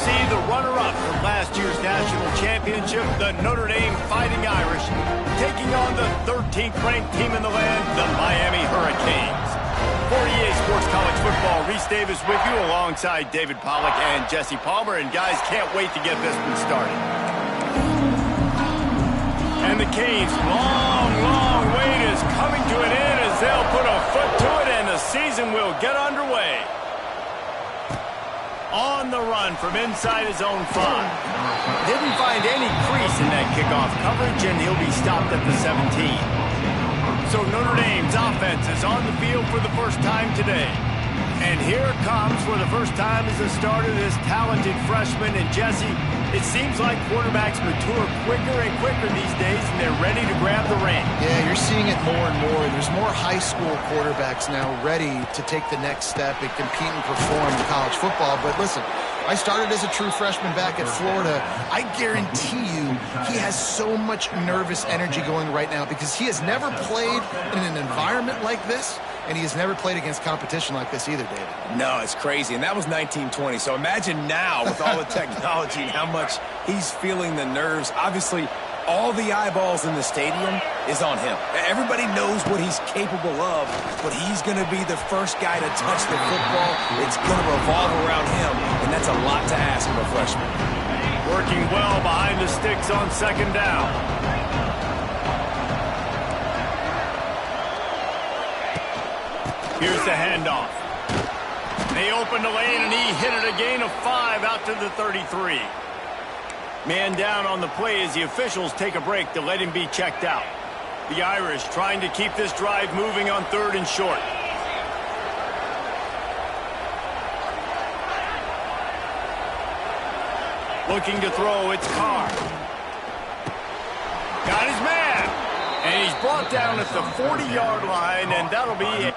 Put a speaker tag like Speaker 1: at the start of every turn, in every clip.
Speaker 1: see the runner-up from last year's national championship, the Notre Dame Fighting Irish, taking on the 13th-ranked team in the land, the Miami Hurricanes. For EA Sports College Football, Reese Davis with you alongside David Pollack and Jesse Palmer. And guys, can't wait to get this one started. And the Canes' long wait is coming to an end as they'll put a foot to it and the season will get underway. On the run from inside his own 5. Didn't find any crease in that kickoff coverage, and he'll be stopped at the 17. So Notre Dame's offense is on the field for the first time today. And here it comes for the first time as a starter, this talented freshman. And Jesse, it seems like quarterbacks mature quicker and quicker these days, and they're ready to grab the reins.
Speaker 2: Yeah, you're seeing it more and more. There's more high school quarterbacks now ready to take the next step and compete and perform in college football. But listen, I started as a true freshman back at Florida. I guarantee you he has so much nervous energy going right now because he has never played in an environment like this. And he has never played against competition like this either, David.
Speaker 3: No, it's crazy. And that was 1920. So imagine now with all the technology and how much he's feeling the nerves. Obviously, all the eyeballs in the stadium is on him. Everybody knows what he's capable of, but he's going to be the first guy to touch the football. It's going to revolve around him, and that's a lot to ask of a freshman.
Speaker 1: Working well behind the sticks on second down. Here's the handoff. They opened the lane, and he hit it a gain of 5 out to the 33. Man down on the play as the officials take a break to let him be checked out. The Irish trying to keep this drive moving on 3rd and short. Looking to throw, it's Carr. Got his man. And he's brought down at the 40-yard line, and that'll be it.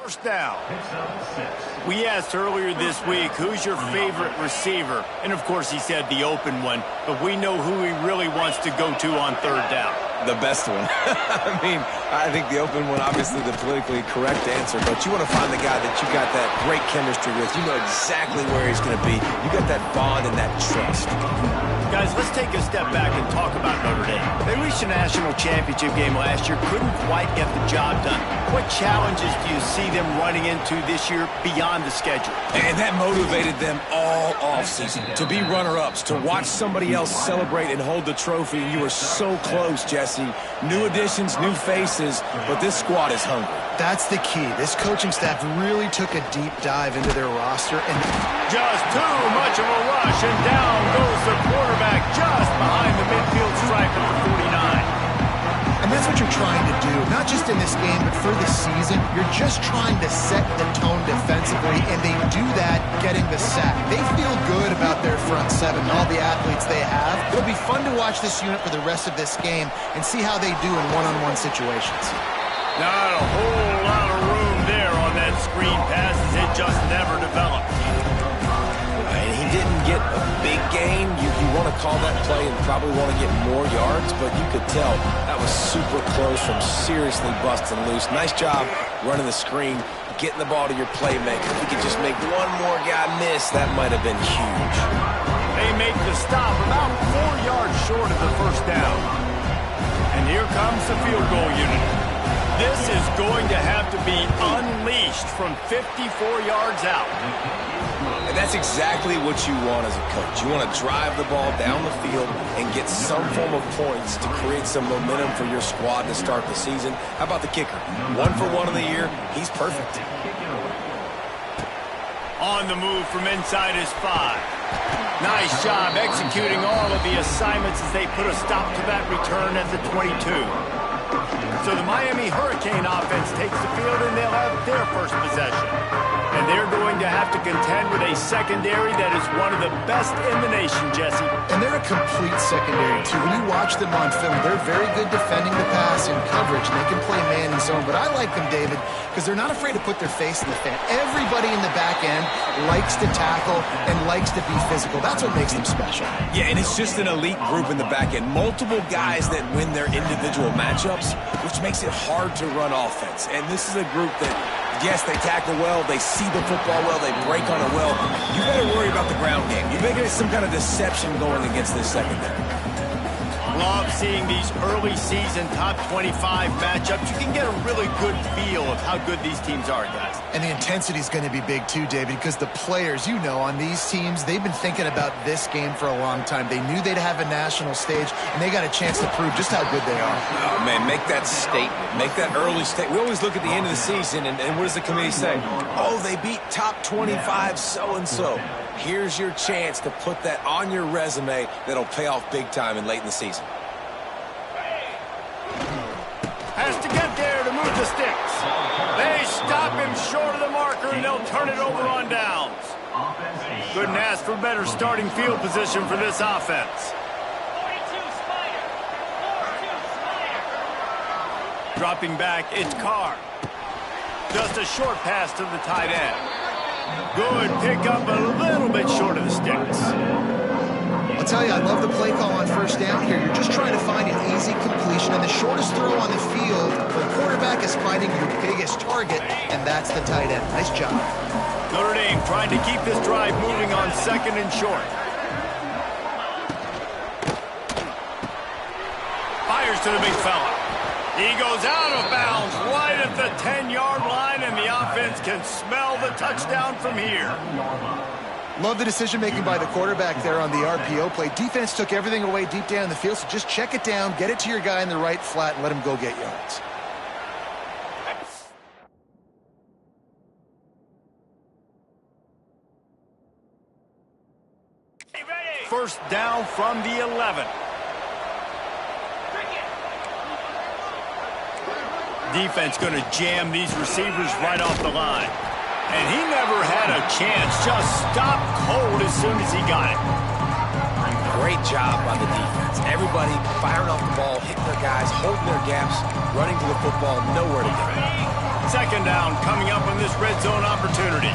Speaker 1: First down. We asked earlier this week, who's your favorite receiver? And, of course, he said the open one. But we know who he really wants to go to on 3rd down.
Speaker 3: The best one. I mean, I think the open one, obviously the politically correct answer, but you want to find the guy that you got that great chemistry with. You know exactly where he's going to be. You got that bond and that trust.
Speaker 1: Guys, let's take a step back and talk about Notre Dame. They reached a national championship game last year, couldn't quite get the job done. What challenges do you see them running into this year beyond the schedule?
Speaker 3: And that motivated them all offseason to be runner-ups, to watch somebody else celebrate and hold the trophy. You were so close, Jesse. New additions, new faces, but this squad is hungry.
Speaker 2: That's the key. This coaching staff really took a deep dive into their roster. And
Speaker 1: just too much of a rush, and down goes the quarterback just behind the midfield stripe at the 49.
Speaker 2: And that's what you're trying to do, not just in this game, but for the season. You're just trying to set the tone defensively, and they do that getting the sack. They feel good about their front 7 and all the athletes they have. It'll be fun to watch this unit for the rest of this game and see how they do in one-on-one situations.
Speaker 1: Not a whole lot of room there on that screen pass as it just never developed.
Speaker 3: And he didn't get a big gain. You want to call that play and probably want to get more yards, but you could tell that was super close from seriously busting loose. Nice job running the screen, getting the ball to your playmaker. If you could just make one more guy miss, that might have been huge.
Speaker 1: They make the stop about 4 yards short of the first down. And here comes the field goal unit. This is going to have to be unleashed from 54 yards out.
Speaker 3: And that's exactly what you want as a coach. You want to drive the ball down the field and get some form of points to create some momentum for your squad to start the season. How about the kicker? 1 for 1 of the year. He's perfect.
Speaker 1: On the move from inside his 5. Nice job executing all of the assignments as they put a stop to that return at the 22. So the Miami Hurricane offense takes the field, and they'll have their first possession. And they're going to have have to contend with a secondary that is one of the best in the nation, Jesse.
Speaker 2: And they're a complete secondary, too. When you watch them on film, they're very good defending the pass in coverage, and they can play man and zone. But I like them, David, because they're not afraid to put their face in the fan. Everybody in the back end likes to tackle and likes to be physical. That's what makes them special.
Speaker 3: Yeah, and it's just an elite group in the back end. Multiple guys that win their individual matchups, which makes it hard to run offense. And this is a group that, yes, they tackle well, they see the football well, they break on it well. You better worry about the ground game. You better get some kind of deception going against this secondary.
Speaker 1: Love seeing these early season top 25 matchups. You can get a really good feel of how good these teams are, guys.
Speaker 2: And the intensity is going to be big too, David, because the players, you know, on these teams, they've been thinking about this game for a long time. They knew they'd have a national stage, and they got a chance to prove just how good they are.
Speaker 3: Oh, man, make that statement. Make that early statement. We always look at the end of the season, and what does the committee say? Oh, they beat top 25 so-and-so. Here's your chance to put that on your resume that'll pay off big time and late in the season.
Speaker 1: Has to get there to move the sticks. They stop him short of the marker, and they'll turn it over on downs. Couldn't ask for better starting field position for this offense. Dropping back, it's Carr. Just a short pass to the tight end. Good pickup, a little bit short of the sticks.
Speaker 2: I'll tell you, I love the play call on first down here. You're just trying to find an easy completion, and the shortest throw on the field, the quarterback is finding your biggest target, and that's the tight end. Nice job.
Speaker 1: Notre Dame trying to keep this drive moving on second and short. Fires to the big fella. He goes out of bounds right at the 10-yard line, and the offense can smell the touchdown from here.
Speaker 2: Love the decision-making by the quarterback there on the RPO play. Defense took everything away deep down the field, so just check it down, get it to your guy in the right flat, and let him go get yards.
Speaker 1: First down from the 11. Defense going to jam these receivers right off the line. And he never had a chance. Just stopped cold as soon as he got it.
Speaker 3: Great job by the defense. Everybody firing off the ball, hitting their guys, holding their gaps, running to the football, nowhere to go.
Speaker 1: Second down coming up on this red zone opportunity.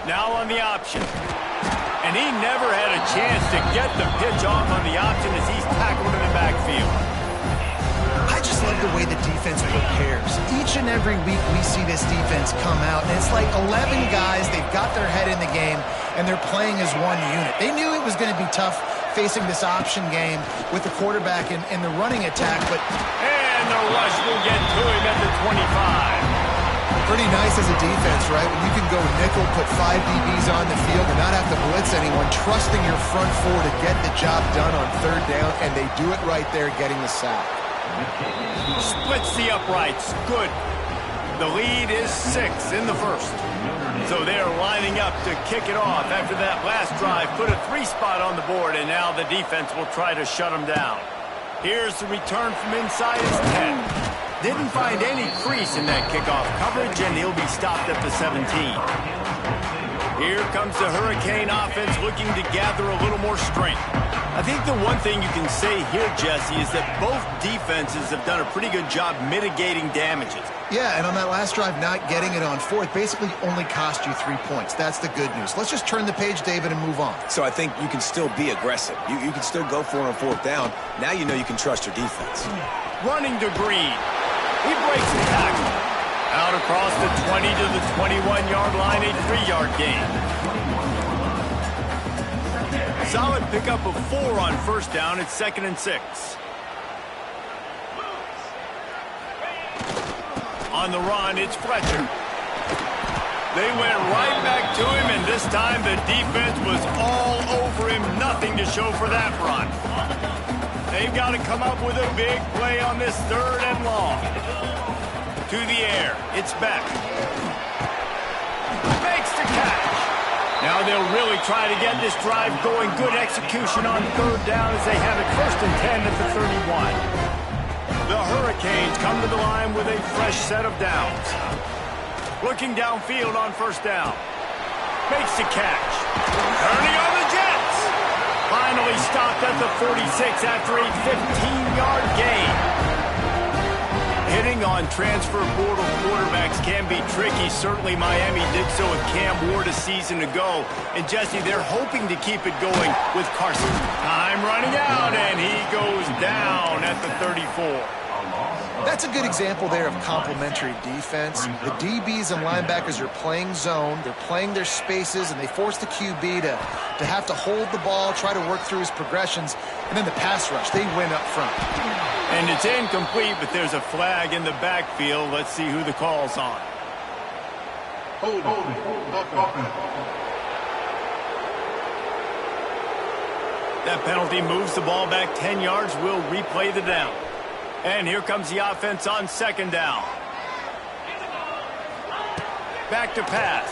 Speaker 1: Now on the option. And he never had a chance to get the pitch off on the option as he's tackled in the backfield.
Speaker 2: I just love the way the defense prepares. Each and every week we see this defense come out, and it's like 11 guys, they've got their head in the game, and they're playing as one unit. They knew it was going to be tough facing this option game with the quarterback and the running attack, but...
Speaker 1: And the rush will get to him at the 25.
Speaker 2: Pretty nice as a defense, right? When you can go nickel, put 5 DBs on the field and not have to blitz anyone, trusting your front four to get the job done on third down, and they do it right there, getting the sack.
Speaker 1: Splits the uprights. Good. The lead is 6 in the first. So they're lining up to kick it off after that last drive. Put a 3 spot on the board, and now the defense will try to shut them down. Here's the return from inside his 10. Didn't find any crease in that kickoff coverage, and he'll be stopped at the 17. Here comes the Hurricane offense looking to gather a little more strength. I think the one thing you can say here, Jesse, is that both defenses have done a pretty good job mitigating damages.
Speaker 2: Yeah, and on that last drive, not getting it on fourth basically only cost you 3 points. That's the good news. Let's just turn the page, David, and move on.
Speaker 3: So I think you can still be aggressive. You can still go for it on fourth down. Now you know you can trust your defense. Running
Speaker 1: to Green. He breaks the tackle. Out across the 20 to the 21-yard line, a 3-yard gain. Solid pickup of 4 on first down. It's 2nd and 6. On the run, it's Fletcher. They went right back to him, and this time the defense was all over him. Nothing to show for that run. They've got to come up with a big play on this 3rd and long. To the air, it's Beck. Makes the catch. Now they'll really try to get this drive going. Good execution on 3rd down as they have it 1st and 10 at the 31. The Hurricanes come to the line with a fresh set of downs. Looking downfield on first down. Makes the catch. Turning on the Jets. Finally stopped at the 46 after a 15-yard gain. Hitting on transfer portal quarterbacks can be tricky. Certainly Miami did so with Cam Ward a season ago. And Jesse, they're hoping to keep it going with Carson. Time running out, and he goes down at the 34.
Speaker 2: That's a good example there of complementary defense. The DBs and linebackers are playing zone, they're playing their spaces, and they force the QB to have to hold the ball, try to work through his progressions, and then the pass rush, they win up front.
Speaker 1: And it's incomplete, but there's a flag in the backfield. Let's see who the call's on. That penalty moves the ball back 10 yards. We'll replay the down. And here comes the offense on second down. Back to pass.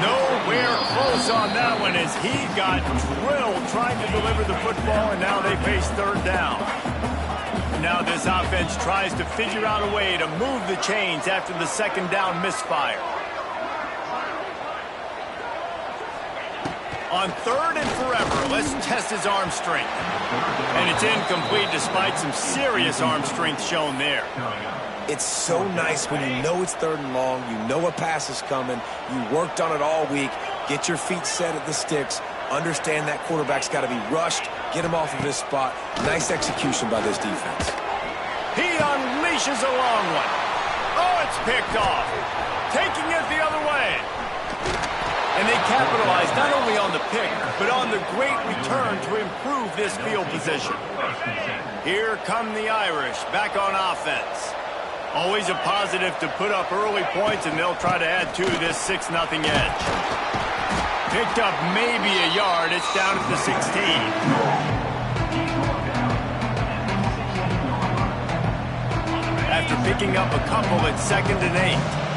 Speaker 1: Nowhere close on that one as he got drilled trying to deliver the football, and now they face third down. Now this offense tries to figure out a way to move the chains after the second down misfire. On third and forever, let's test his arm strength. And it's incomplete despite some serious arm strength shown there.
Speaker 3: It's so nice when you know it's third and long, you know a pass is coming, you worked on it all week, get your feet set at the sticks, understand that quarterback's got to be rushed, get him off of his spot. Nice execution by this defense.
Speaker 1: He unleashes a long one. Oh, it's picked off. Taking it the other way. And they capitalize not only on the pick, but on the great return to improve this field position. Here come the Irish back on offense. Always a positive to put up early points, and they'll try to add to this 6-0 edge. Picked up maybe a yard. It's down at the 16. After picking up a couple, it's 2nd and 8.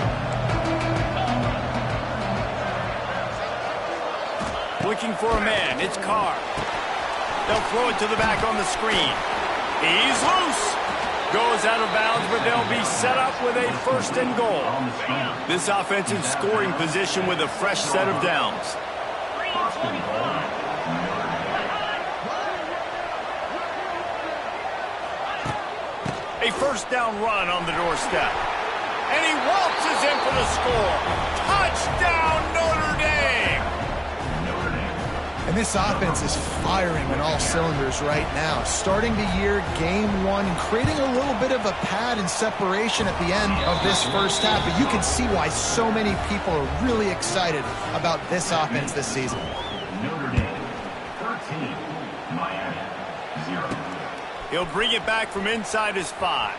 Speaker 1: Looking for a man. It's Carr. They'll throw it to the back on the screen. He's loose. Goes out of bounds, but they'll be set up with a 1st and goal. This offense in scoring position with a fresh set of downs. A 1st down run on the doorstep. And he waltzes in for the score. Touchdown, Notre Dame!
Speaker 2: And this offense is firing on all cylinders right now. Starting the year, game 1, and creating a little bit of a pad and separation at the end of this first half. But you can see why so many people are really excited about this offense this season.
Speaker 4: Notre Dame, 13, Miami, 0.
Speaker 1: He'll bring it back from inside his 5.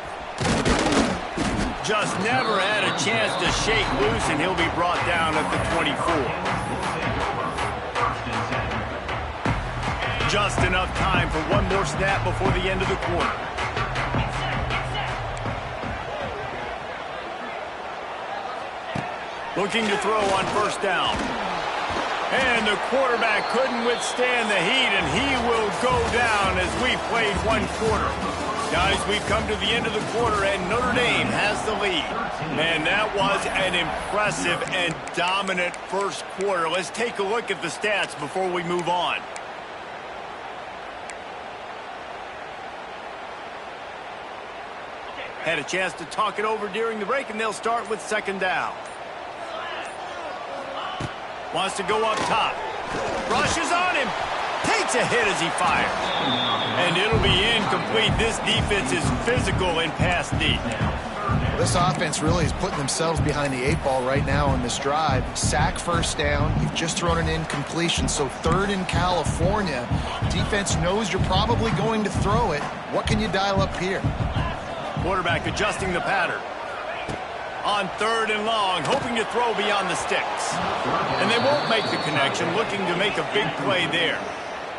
Speaker 1: Just never had a chance to shake loose, and he'll be brought down at the 24. Just enough time for one more snap before the end of the quarter. Looking to throw on 1st down. And the quarterback couldn't withstand the heat, and he will go down as we played 1 quarter. Guys, we've come to the end of the quarter, and Notre Dame has the lead. Man, that was an impressive and dominant first quarter. Let's take a look at the stats before we move on. Had a chance to talk it over during the break, and they'll start with 2nd down. Wants to go up top. Rushes on him. Takes a hit as he fires. And it'll be incomplete. This defense is physical in pass deep.
Speaker 2: This offense really is putting themselves behind the 8 ball right now on this drive. Sack 1st down. You've just thrown an incompletion, so 3rd in California. Defense knows you're probably going to throw it. What can you dial up here?
Speaker 1: Quarterback adjusting the pattern. On 3rd and long, hoping to throw beyond the sticks. And they won't make the connection, looking to make a big play there.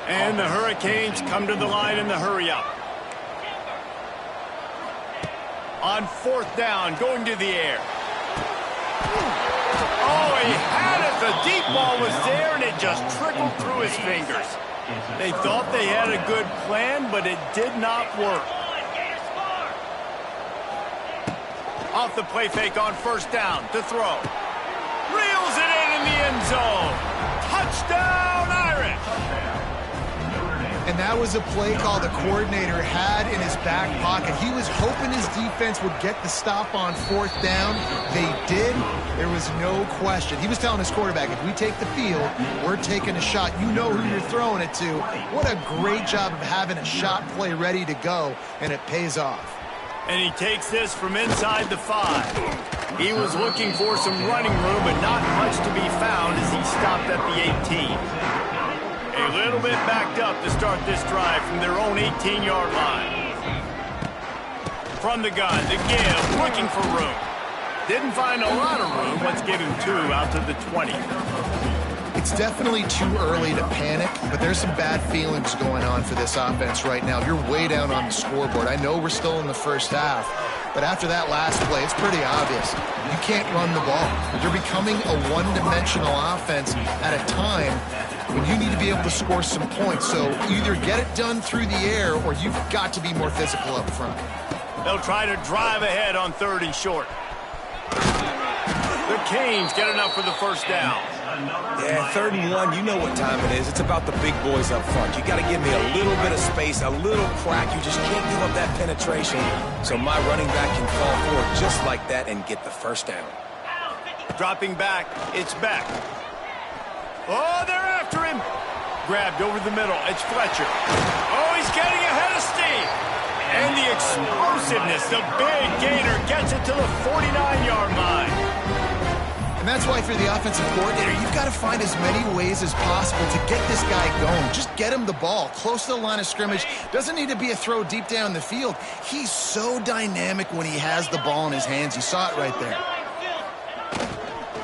Speaker 1: And the Hurricanes come to the line in the hurry-up. On 4th down, going to the air. Oh, he had it. The deep ball was there, and it just trickled through his fingers. They thought they had a good plan, but it did not work. Off the play fake on first down to throw. Reels it in the end zone. Touchdown, Irish!
Speaker 2: And that was a play call the coordinator had in his back pocket. He was hoping his defense would get the stop on fourth down. They did. There was no question. He was telling his quarterback, if we take the field, we're taking a shot. You know who you're throwing it to. What a great job of having a shot play ready to go, and it pays off.
Speaker 1: And he takes this from inside the 5. He was looking for some running room, but not much to be found as he stopped at the 18. A little bit backed up to start this drive from their own 18-yard line. From the gun, to give, looking for room. Didn't find a lot of room. Let's give him 2 out to the 20.
Speaker 2: It's definitely too early to panic, but there's some bad feelings going on for this offense right now. You're way down on the scoreboard. I know we're still in the first half, but after that last play, it's pretty obvious. You can't run the ball. You're becoming a one-dimensional offense at a time when you need to be able to score some points. So either get it done through the air or you've got to be more physical up front.
Speaker 1: They'll try to drive ahead on 3rd and short. The Canes get enough for the first down.
Speaker 3: Yeah, 3rd and 1, you know what time it is. It's about the big boys up front. You got to give me a little bit of space, a little crack. You just can't give up that penetration. So my running back can fall forward just like that and get the first down.
Speaker 1: Dropping back, it's Beck. Oh, they're after him. Grabbed over the middle. It's Fletcher. Oh, he's getting ahead of steam. And the explosiveness, the big gainer gets it to the 49-yard line.
Speaker 2: And that's why for the offensive coordinator, you've got to find as many ways as possible to get this guy going. Just get him the ball close to the line of scrimmage. Doesn't need to be a throw deep down the field. He's so dynamic when he has the ball in his hands. You saw it right there.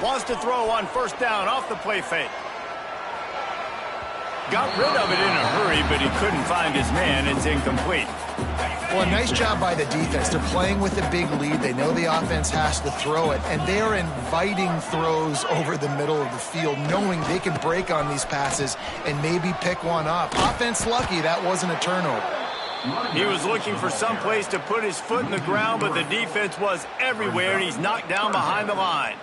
Speaker 1: Wants to throw on first down off the play fake. Got rid of it in a hurry, but he couldn't find his man. It's incomplete.
Speaker 2: Well, nice job by the defense. They're playing with a big lead. They know the offense has to throw it, and they are inviting throws over the middle of the field, knowing they can break on these passes and maybe pick one up. Offense lucky that wasn't a turnover.
Speaker 1: He was looking for some place to put his foot in the ground, but the defense was everywhere, and he's knocked down behind the line.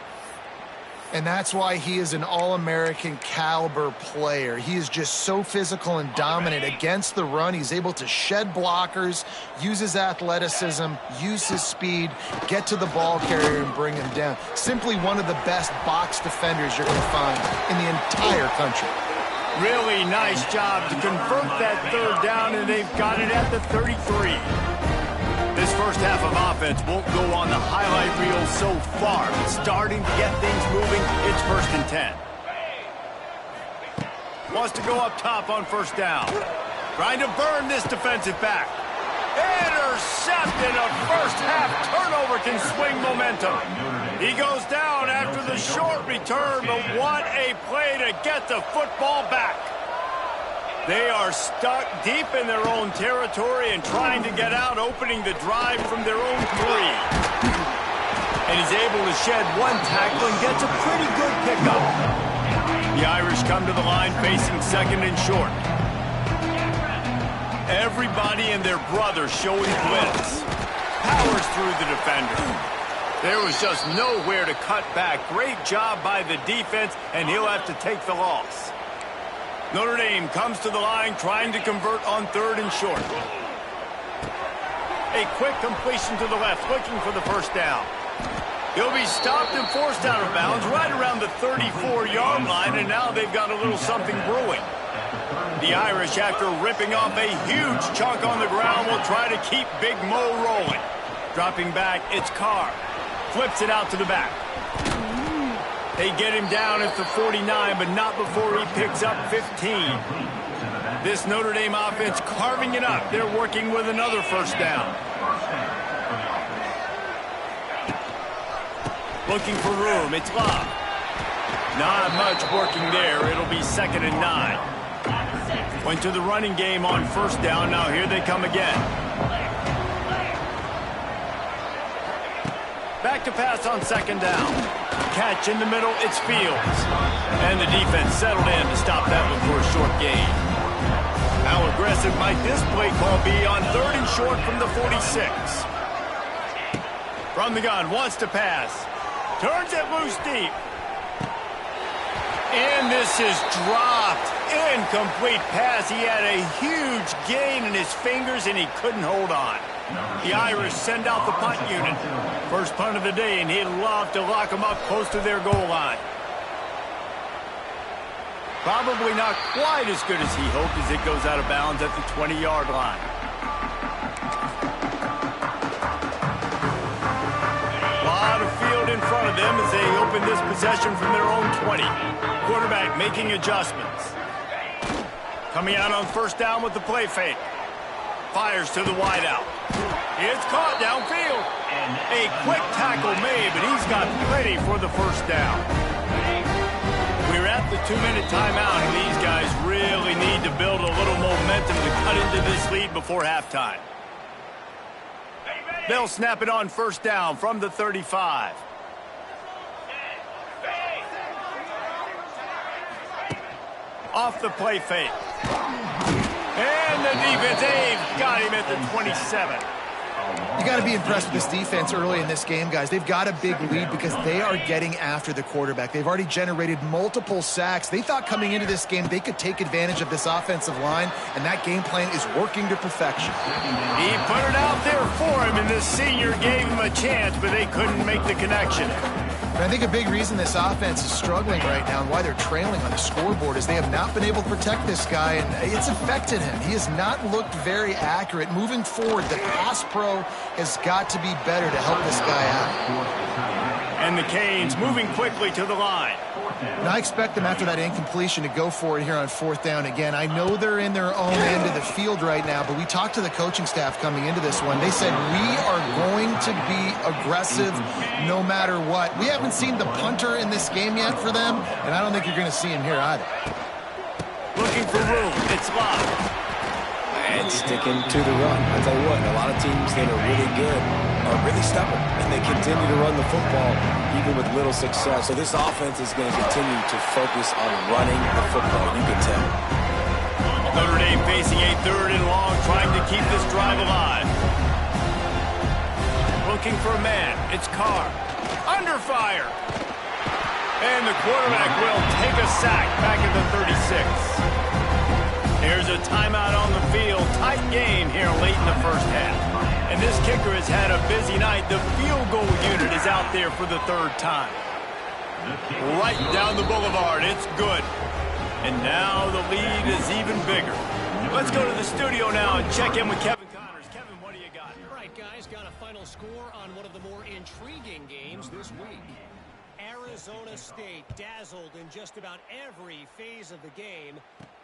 Speaker 2: And that's why he is an All-American caliber player. He is just so physical and dominant against the run. He's able to shed blockers, use his athleticism, use his speed, get to the ball carrier and bring him down. Simply one of the best box defenders you're going to find in the entire country.
Speaker 1: Really nice job to convert that 3rd down, and they've got it at the 33. This first half of offense won't go on the highlight reel so far. Starting to get things moving, it's 1st and 10. Wants to go up top on first down. Trying to burn this defensive back. Intercepted. A first half turnover can swing momentum. He goes down after the short return, but what a play to get the football back. They are stuck deep in their own territory and trying to get out, opening the drive from their own 3. And he's able to shed one tackle and gets a pretty good pickup. The Irish come to the line facing 2nd and short. Everybody and their brother showing blitz. Powers through the defender. There was just nowhere to cut back. Great job by the defense, and he'll have to take the loss. Notre Dame comes to the line trying to convert on 3rd and short. A quick completion to the left, looking for the first down. He'll be stopped and forced out of bounds right around the 34-yard line, and now they've got a little something brewing. The Irish, after ripping off a huge chunk on the ground, will try to keep Big Mo rolling. Dropping back, it's Carr. Flips it out to the back. They get him down at the 49, but not before he picks up 15. This Notre Dame offense carving it up. They're working with another first down. Looking for room. It's Love. Not much working there. It'll be 2nd and 9. Went to the running game on first down. Now here they come again. Back to pass on 2nd down. Catch in the middle, it's Fields. And the defense settled in to stop that one for a short gain. How aggressive might this play call be on 3rd and short from the 46? From the gun, wants to pass. Turns it loose deep. And this is dropped. Incomplete pass. He had a huge gain in his fingers, and he couldn't hold on. The Irish send out the punt unit. First punt of the day, and he'd love to lock them up close to their goal line. Probably not quite as good as he hoped as it goes out of bounds at the 20-yard line. A lot of field in front of them as they open this possession from their own 20. Quarterback making adjustments. Coming out on first down with the play fake. Fires to the wideout. It's caught downfield. A quick tackle made, but he's got plenty for the first down. We're at the 2-minute timeout, and these guys really need to build a little momentum to cut into this lead before halftime. They'll snap it on first down from the 35. Off the play fake. And the defense, they've got him at the 27.
Speaker 2: You got to be impressed with this defense early in this game, guys. They've got a big lead because they are getting after the quarterback. They've already generated multiple sacks. They thought coming into this game they could take advantage of this offensive line, and that game plan is working to perfection.
Speaker 1: He put it out there for him, and the senior gave him a chance, but they couldn't make the connection.
Speaker 2: And I think a big reason this offense is struggling right now and why they're trailing on the scoreboard is they have not been able to protect this guy, and it's affected him. He has not looked very accurate. Moving forward, the pass pro has got to be better to help this guy out.
Speaker 1: And the Canes moving quickly to the line.
Speaker 2: And I expect them after that incompletion to go for it here on fourth down again. I know they're in their own end of the field right now, but we talked to the coaching staff coming into this one. They said, we are going to be aggressive no matter what. We haven't seen the punter in this game yet for them, and I don't think you're going to see him here either.
Speaker 1: Looking for room. It's locked.
Speaker 3: And sticking to the run. I tell you what, a lot of teams that are really good are really stubborn, and they continue to run the football even with little success. So this offense is going to continue to focus on running the football. You can tell.
Speaker 1: Notre Dame facing a 3rd and long, trying to keep this drive alive. Looking for a man. It's Carr. Under fire. And the quarterback will take a sack back at the 36. There's a timeout on the field. Tight game here late in the first half. And this kicker has had a busy night. The field goal unit is out there for the 3rd time. Right down the boulevard. It's good. And now the lead is even bigger. Let's go to the studio now and check in with Kevin Connors. Kevin, what do you got?
Speaker 5: All right, guys, got a final score on one of the more intriguing games this week. Arizona State dazzled in just about every phase of the game.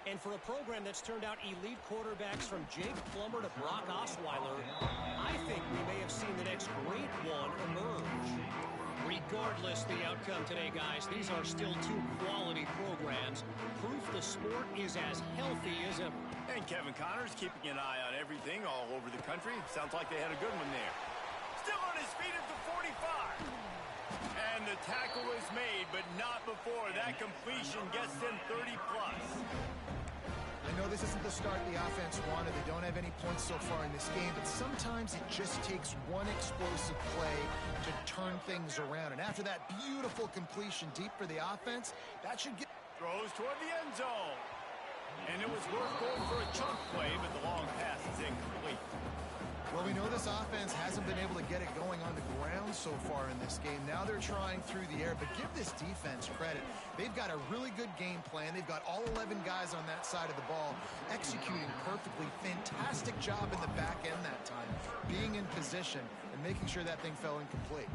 Speaker 5: And for a program that's turned out elite quarterbacks from Jake Plummer to Brock Osweiler, I think we may have seen the next great one emerge. Regardless the outcome today, guys, these are still 2 quality programs. Proof the sport is as healthy as ever.
Speaker 1: And Kevin Connors keeping an eye on everything all over the country. Sounds like they had a good one there. Still on his feet at the 45. And the tackle is made, but not before. That completion gets them 30-plus.
Speaker 2: I know this isn't the start the offense wanted. They don't have any points so far in this game, but sometimes it just takes one explosive play to turn things around. And after that beautiful completion deep for the offense, that should get...
Speaker 1: Throws toward the end zone. And it was worth going for a chunk play, but the long pass is incomplete.
Speaker 2: Well, we know this offense hasn't been able to get it going on the ground so far in this game. Now they're trying through the air, but give this defense credit. They've got a really good game plan. They've got all 11 guys on that side of the ball executing perfectly. Fantastic job in the back end that time, being in position and making sure that thing fell incomplete.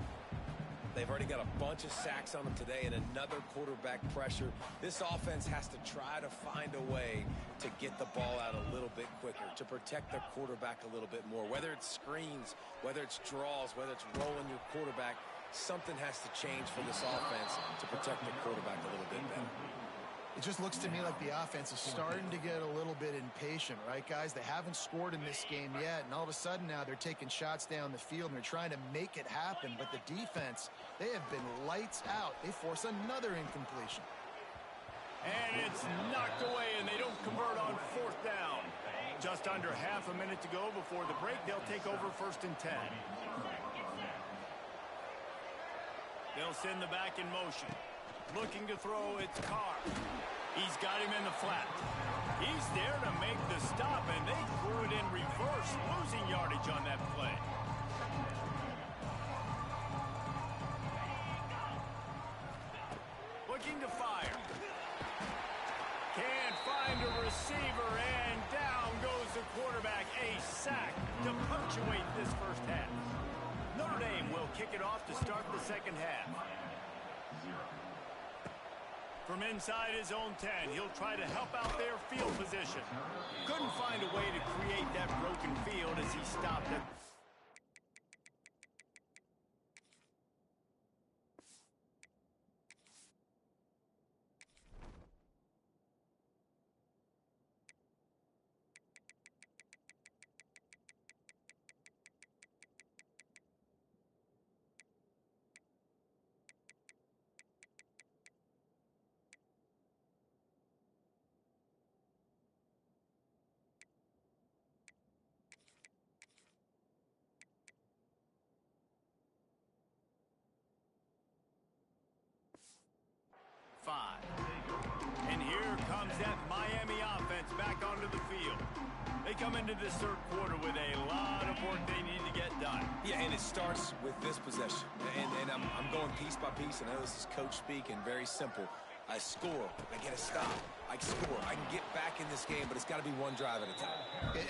Speaker 3: They've already got a bunch of sacks on them today and another quarterback pressure. This offense has to try to find a way to get the ball out a little bit quicker, to protect their quarterback a little bit more. Whether it's screens, whether it's draws, whether it's rolling your quarterback, something has to change for this offense to protect the quarterback a little bit better.
Speaker 2: It just looks to me like the offense is starting to get a little bit impatient, right, guys? They haven't scored in this game yet, and all of a sudden now they're taking shots down the field, and they're trying to make it happen. But the defense, they have been lights out. They force another incompletion.
Speaker 1: And it's knocked away, and they don't convert on 4th down. Just under half a minute to go before the break. They'll take over 1st and 10. They'll send the back in motion. Looking to throw, it's Carr. He's got him in the flat. He's there to make the stop, and they threw it in reverse, losing yardage on that play. Looking to fire. Can't find a receiver, and down goes the quarterback. A sack to punctuate this first half. Notre Dame will kick it off to start the second half. From inside his own 10, he'll try to help out their field position. Couldn't find a way to create that broken field as he stopped it. Five. And here comes that Miami offense back onto the field. They come into this third quarter with a lot of work they need to get done.
Speaker 3: Yeah, and it starts with this possession. And I'm going piece by piece, and I know this is coach speak and very simple. I score, I get a stop, I score, I can get back in this game, but it's got to be one drive at a time.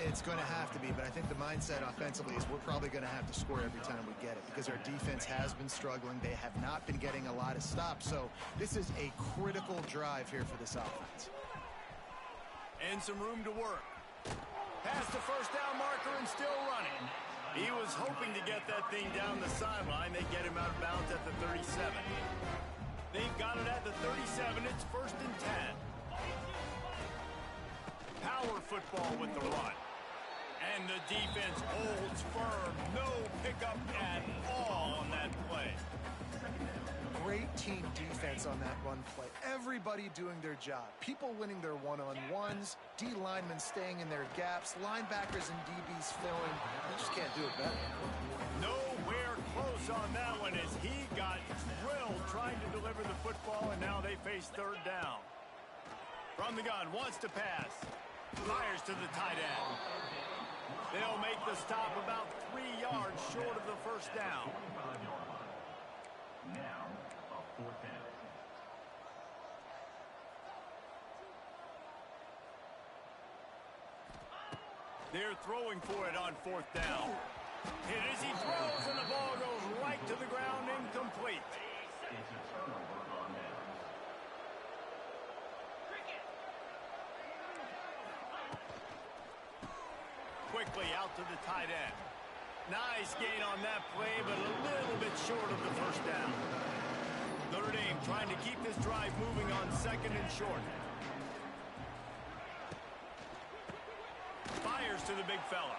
Speaker 2: It's going to have to be, but I think the mindset offensively is we're probably going to have to score every time we get it because our defense has been struggling. They have not been getting a lot of stops, so this is a critical drive here for this offense.
Speaker 1: And some room to work. Past the first down marker and still running. He was hoping to get that thing down the sideline. They get him out of bounds at the 37. They've got it at the 37. It's 1st and 10. Power football with the run. And the defense holds firm. No pickup at all on that play.
Speaker 2: Great team defense on that run play. Everybody doing their job. People winning their one-on-ones. D linemen staying in their gaps. Linebackers and DBs filling. You just can't do it better.
Speaker 1: Nowhere close on that one as he got drilled trying to deliver the football, and now they face third down. From the gun, wants to pass. Fires to the tight end. They'll make the stop about 3 yards short of the first down.
Speaker 4: Now, a 4th down.
Speaker 1: They're throwing for it on 4th down. Hit as he throws, and the ball goes right to the ground, incomplete.
Speaker 4: It's a turnover on downs.
Speaker 1: Quickly out to the tight end. Nice gain on that play, but a little bit short of the first down. Notre Dame trying to keep this drive moving on 2nd and short. Fires to the big fella.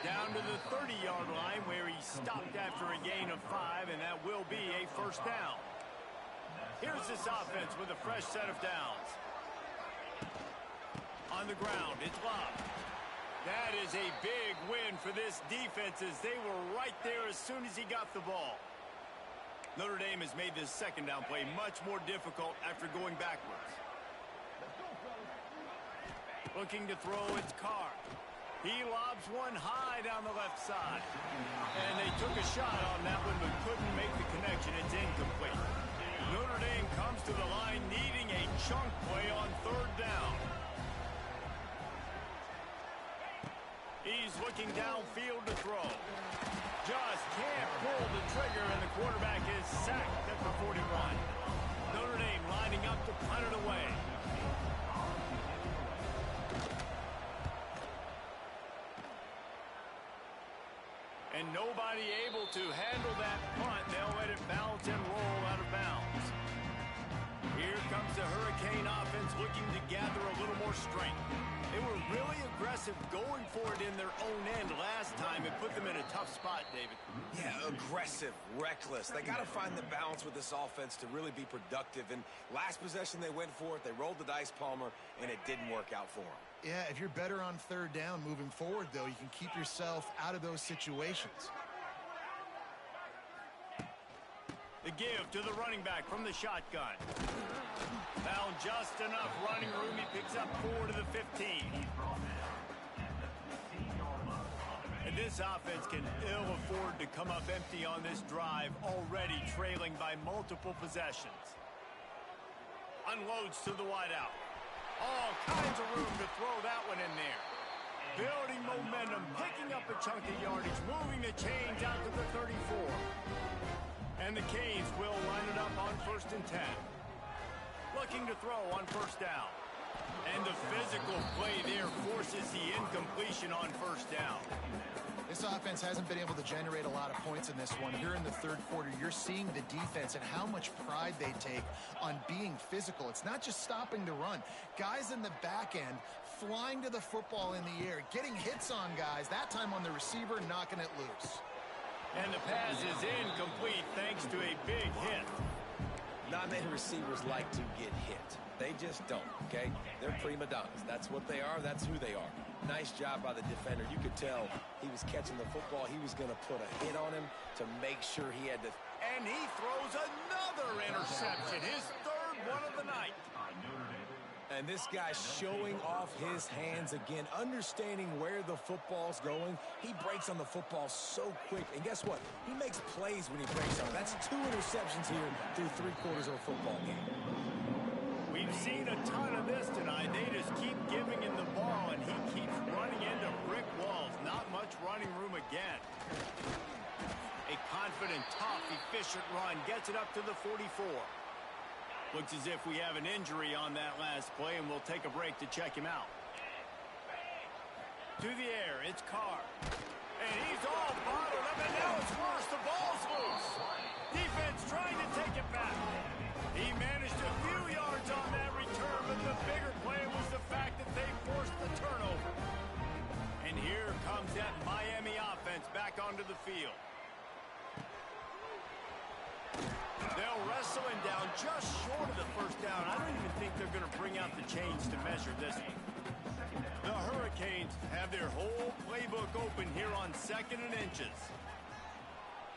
Speaker 1: Down to the 30-yard line where he stopped after a gain of 5, and that will be a first down. Here's this offense with a fresh set of downs. On the ground, it's Love. That is a big win for this defense as they were right there as soon as he got the ball. Notre Dame has made this second down play much more difficult after going backwards. Looking to throw, it's Carr. He lobs one high down the left side. And they took a shot on that one but couldn't make the connection. It's incomplete. Notre Dame comes to the line needing a chunk play on 3rd down. He's looking downfield to throw. Just can't pull the trigger, and the quarterback is sacked at the 41. Notre Dame lining up to punt it away. And nobody able to handle that punt. They'll let it bounce and roll out of bounds. Here comes the Hurricane offense looking to gather a little more strength. They were really aggressive going for it in their own end last time. It put them in a tough spot, David.
Speaker 3: Yeah, aggressive, reckless. They got to find the balance with this offense to really be productive. And last possession they went for it. They rolled the dice, Palmer, and it didn't work out for them.
Speaker 2: Yeah, if you're better on 3rd down moving forward, though, you can keep yourself out of those situations.
Speaker 1: The give to the running back from the shotgun. Found just enough running room. He picks up 4 to the 15. And this offense can ill afford to come up empty on this drive, already trailing by multiple possessions. Unloads to the wideout. All kinds of room to throw that one in there. Building momentum, picking up a chunk of yardage, moving the chains out to the 34. And the Canes will line it up on 1st and 10. Looking to throw on 1st down. And the physical play there forces the incompletion on 1st down.
Speaker 2: This offense hasn't been able to generate a lot of points in this one. Here in the 3rd quarter, you're seeing the defense and how much pride they take on being physical. It's not just stopping the run. Guys in the back end flying to the football in the air, getting hits on guys, that time on the receiver, knocking it loose.
Speaker 1: And the pass is incomplete thanks to a big hit.
Speaker 3: Not many receivers like to get hit. They just don't, okay? They're prima donnas. That's what they are. That's who they are. Nice job by the defender. You could tell he was catching the football. He was going to put a hit on him to make sure he had to.
Speaker 1: And he throws another interception, his 3rd one of the night.
Speaker 3: And this guy showing off his hands again, understanding where the football's going. He breaks on the football so quick. And guess what? He makes plays when he breaks on it. That's 2 interceptions here through 3 quarters of a football game.
Speaker 1: We've seen a ton of this tonight. They just keep giving him the ball, and he keeps running into brick walls. Not much running room again. A confident, tough, efficient run gets it up to the 44. Looks as if we have an injury on that last play, and we'll take a break to check him out. To the air, it's Carr. And he's all bottled up, and now it's worse. The ball's loose. Defense trying to take it back. He managed a few yards on that return, but the bigger play was the fact that they forced the turnover. And here comes that Miami offense back onto the field. They'll wrestle him down just short of the 1st down. I don't even think they're going to bring out the chains to measure this one. The Hurricanes have their whole playbook open here on 2nd and inches.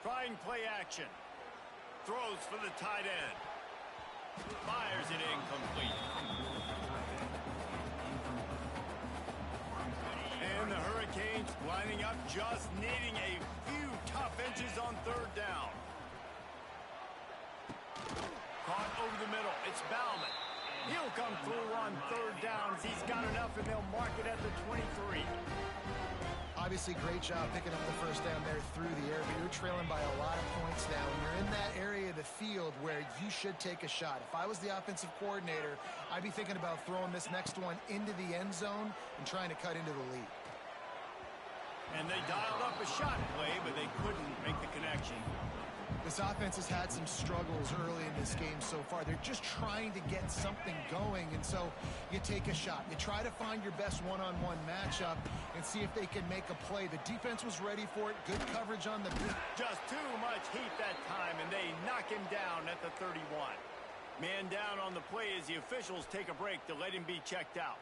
Speaker 1: Trying play action. Throws for the tight end. Fires it incomplete. And the Hurricanes lining up, just needing a few tough inches on 3rd down. Caught over the middle. It's Bauman. He'll come through on 3rd downs. He's got enough, and they'll mark it at the 23.
Speaker 2: Obviously, great job picking up the 1st down there through the air, but you're trailing by a lot of points now, and you're in that area of the field where you should take a shot. If I was the offensive coordinator, I'd be thinking about throwing this next one into the end zone and trying to cut into the lead.
Speaker 1: And they dialed up a shot play, but they couldn't make the connection.
Speaker 2: This offense has had some struggles early in this game so far. They're just trying to get something going, and so you take a shot. You try to find your best one-on-one matchup and see if they can make a play. The defense was ready for it. Good coverage on the...
Speaker 1: Just too much heat that time, and they knock him down at the 31. Man down on the play as the officials take a break to let him be checked out.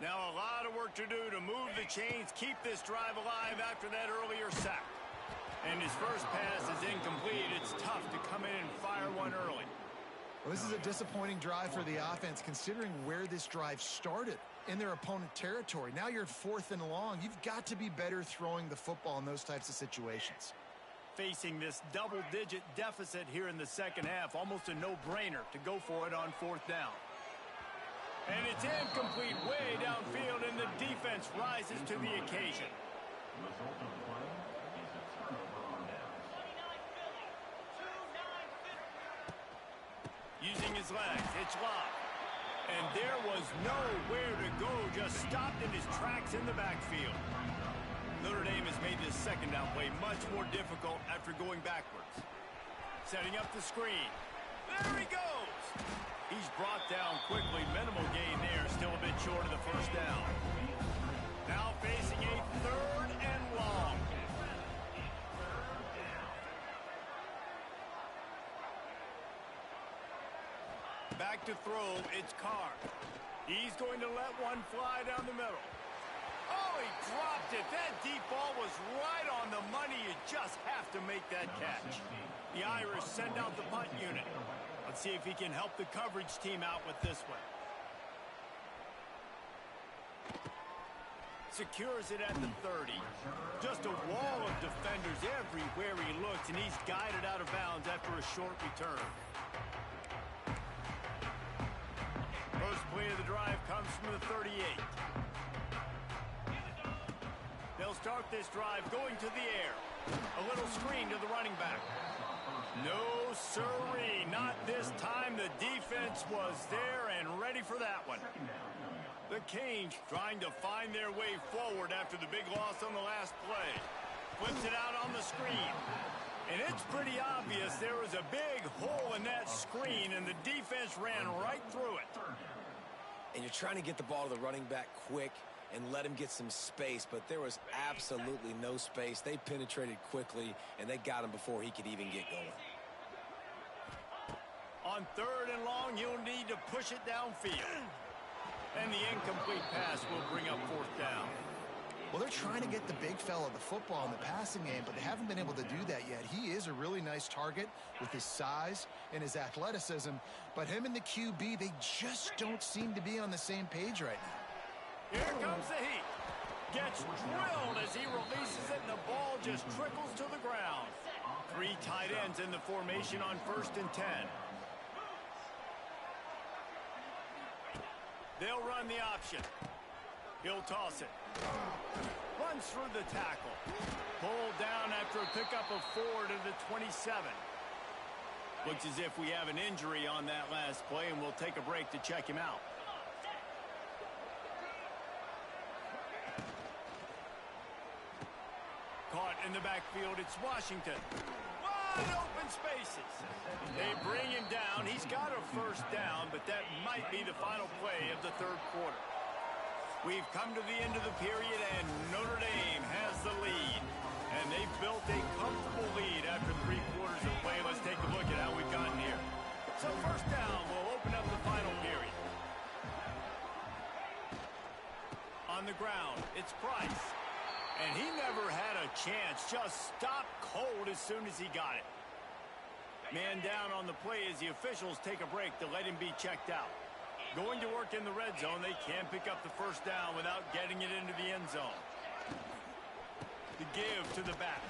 Speaker 1: Now a lot of work to do to move the chains, keep this drive alive after that earlier sack. And his first pass is incomplete. It's tough to come in and fire one early.
Speaker 2: Well, this is a disappointing drive for the offense, considering where this drive started in their opponent territory. Now you're at 4th and long. You've got to be better throwing the football in those types of situations.
Speaker 1: Facing this double-digit deficit here in the 2nd half, almost a no-brainer to go for it on 4th down. And it's incomplete way downfield, and the defense rises to the occasion.
Speaker 4: Result of the play is a turnover on downs.
Speaker 1: Using his legs, it's locked. And there was nowhere to go, just stopped in his tracks in the backfield. Notre Dame has made this 2nd down play much more difficult after going backwards. Setting up the screen. There he goes! He's brought down quickly. Minimal gain there, still a bit short of the 1st down. Now facing a 3rd and long. Back to throw, it's Carr. He's going to let one fly down the middle. Oh, Oh, he dropped it. That deep ball was right on the money. You just have to make that catch. The Irish send out the punt unit. Let's see if he can help the coverage team out with this one. Secures it at the 30. Just a wall of defenders everywhere he looks, and he's guided out of bounds after a short return. First play of the drive comes from the 38. They'll start this drive going to the air. A little screen to the running back. No siree, not this time. The defense was there and ready for that one. The Canes trying to find their way forward after the big loss on the last play. Flips it out on the screen. And it's pretty obvious there was a big hole in that screen, and the defense ran right through it.
Speaker 3: And you're trying to get the ball to the running back quick and let him get some space, but there was absolutely no space. They penetrated quickly, and they got him before he could even get going.
Speaker 1: On 3rd and long, you'll need to push it downfield. And the incomplete pass will bring up 4th down.
Speaker 2: Well, they're trying to get the big fella the football in the passing game, but they haven't been able to do that yet. He is a really nice target with his size and his athleticism, but him and the QB, they just don't seem to be on the same page right now.
Speaker 1: Here comes the heat. Gets drilled as he releases it, and the ball just trickles to the ground. 3 tight ends in the formation on 1st and 10. They'll run the option. He'll toss it. Runs through the tackle. Pulled down after a pickup of 4 to the 27. Looks as if we have an injury on that last play, and we'll take a break to check him out. Caught in the backfield, it's Washington. Wide open spaces. They bring him down. He's got a 1st down, but that might be the final play of the 3rd quarter. We've come to the end of the period, and Notre Dame has the lead. And they've built a comfortable lead after 3 quarters of play. Let's take a look at how we've gotten here. So 1st down will open up the final period. On the ground, it's Price. And he never had a chance. Just stopped cold as soon as he got it. Man down on the play as the officials take a break to let him be checked out. Going to work in the red zone, they can't pick up the 1st down without getting it into the end zone. The give to the back.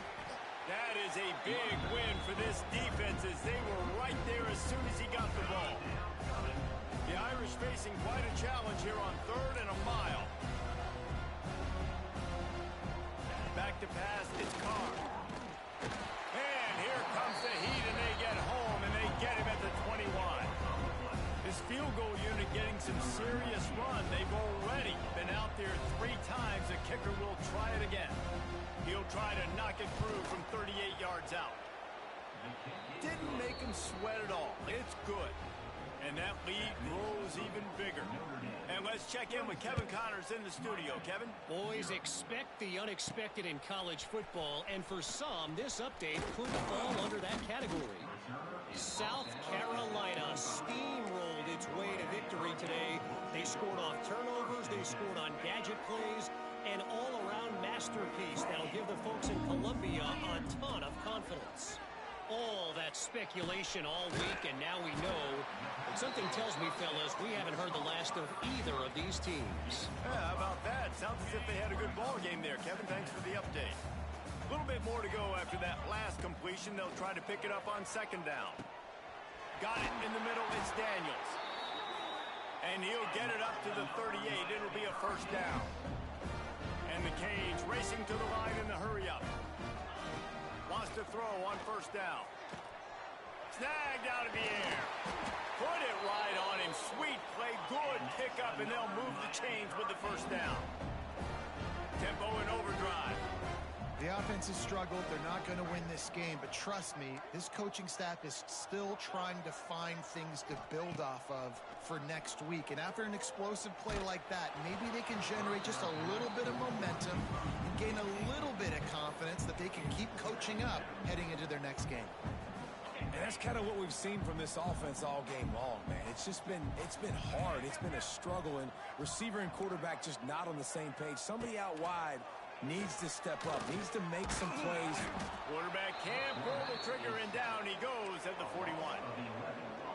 Speaker 1: That is a big win for this defense as they were right there as soon as he got the ball. The Irish facing quite a challenge here on 3rd and a mile. Back to pass, it's Carr. And here comes the heat, and they get home, and they get him at the 21. This field goal unit getting some serious run. They've already been out there 3 times. The kicker will try it again. He'll try to knock it through from 38 yards out. Didn't make him sweat at all. It's good. And that lead grows even bigger. And let's check in with Kevin Connors in the studio. Kevin?
Speaker 5: Boys, expect the unexpected in college football, and for some, this update could fall under that category. South Carolina steamrolled its way to victory today. They scored off turnovers, they scored on gadget plays, an all-around masterpiece that'll give the folks in Columbia a ton of confidence. All that speculation all week, and now we know. But something tells me, fellas, we haven't heard the last of either of these teams.
Speaker 1: Yeah, how about that? Sounds as if they had a good ball game there. Kevin, thanks for the update. A little bit more to go after that last completion. They'll try to pick it up on 2nd down. Got it in the middle. It's Daniels. And he'll get it up to the 38. It'll be a 1st down. And the Canes racing to the line in the hurry-up. Wants to throw on 1st down. Snagged out of the air. Put it right on him. Sweet play. Good pickup, and they'll move the chains with the 1st down. Tempo in overdrive.
Speaker 2: The offense has struggled. They're not going to win this game, but trust me, this coaching staff is still trying to find things to build off of for next week. And after an explosive play like that, maybe they can generate just a little bit of momentum and gain a little bit of confidence that they can keep coaching up heading into their next game.
Speaker 3: And that's kind of what we've seen from this offense all game long, man. It's been hard. It's been a struggle, and receiver and quarterback just not on the same page. Somebody out wide needs to step up, needs to make some plays.
Speaker 1: Quarterback can't pull the trigger, and down he goes at the 41.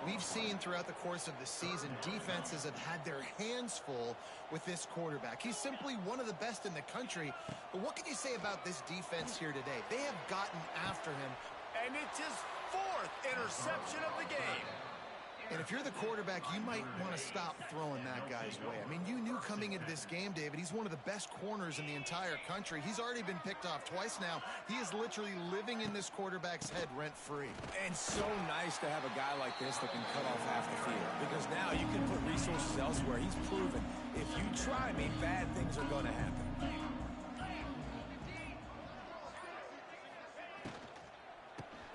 Speaker 2: We've seen throughout the course of the season, defenses have had their hands full with this quarterback. He's simply one of the best in the country. But what can you say about this defense here today? They have gotten after him.
Speaker 1: And it's his 4th interception of the game.
Speaker 2: And if you're the quarterback, you might want to stop throwing that guy's way. I mean, you knew coming into this game, David, he's one of the best corners in the entire country. He's already been picked off twice now. He is literally living in this quarterback's head rent-free.
Speaker 3: And so nice to have a guy like this that can cut off half the field, because now you can put resources elsewhere. He's proven if you try me, bad things are going to happen.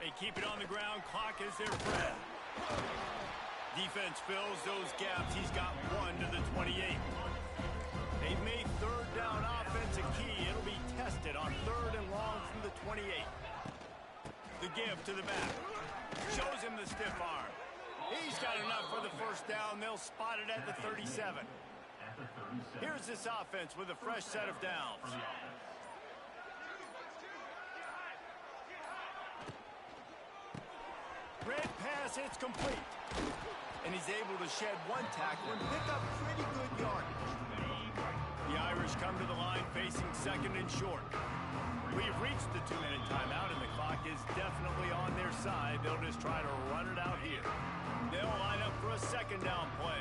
Speaker 1: They keep it on the ground. Clock is their friend. Defense fills those gaps. He's got 1 to the 28. They've made 3rd down offense a key. It'll be tested on 3rd and long from the 28. The give to the back. Shows him the stiff arm. He's got enough for the 1st down. They'll spot it at the 37. Here's this offense with a fresh set of downs. Red pass, it's complete. And he's able to shed 1 tackle and pick up pretty good yardage. The Irish come to the line facing 2nd and short. We've reached the 2-minute timeout, and the clock is definitely on their side. They'll just try to run it out here. They'll line up for a 2nd down play.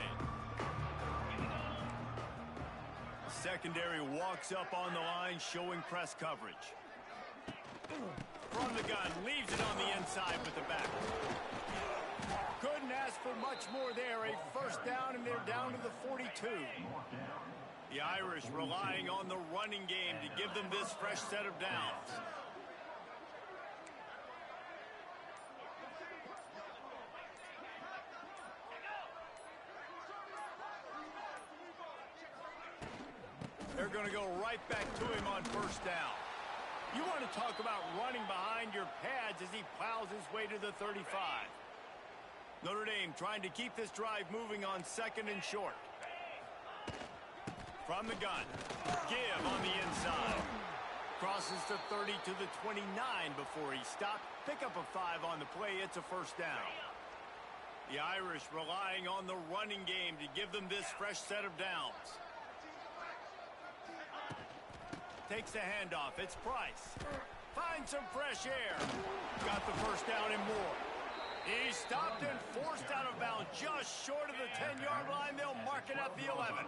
Speaker 1: The secondary walks up on the line, showing press coverage. From the gun, leaves it on the inside with the back. Couldn't ask for much more there. A 1st down, and they're down to the 42. The Irish relying on the running game to give them this fresh set of downs. They're going to go right back to him on 1st down. You want to talk about running behind your pads as he plows his way to the 35. Notre Dame trying to keep this drive moving on 2nd and short. From the gun, give on the inside. Crosses the 30 to the 29 before he stopped. Pick up a 5 on the play. It's a 1st down. The Irish relying on the running game to give them this fresh set of downs. Takes the handoff. It's Price. Finds some fresh air. Got the 1st down and more. He's stopped and forced out of bounds just short of the 10-yard line. They'll mark it at the 11.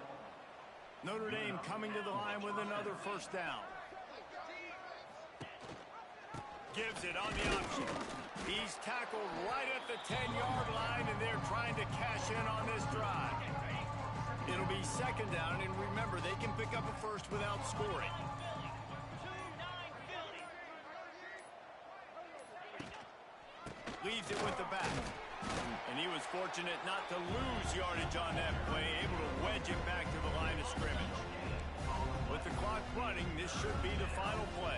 Speaker 1: Notre Dame coming to the line with another 1st down. Gives it on the option. He's tackled right at the 10-yard line, and they're trying to cash in on this drive. It'll be 2nd down, and remember, they can pick up a 1st without scoring. Leaves it with the back. And he was fortunate not to lose yardage on that play, able to wedge it back to the line of scrimmage. With the clock running, this should be the final play.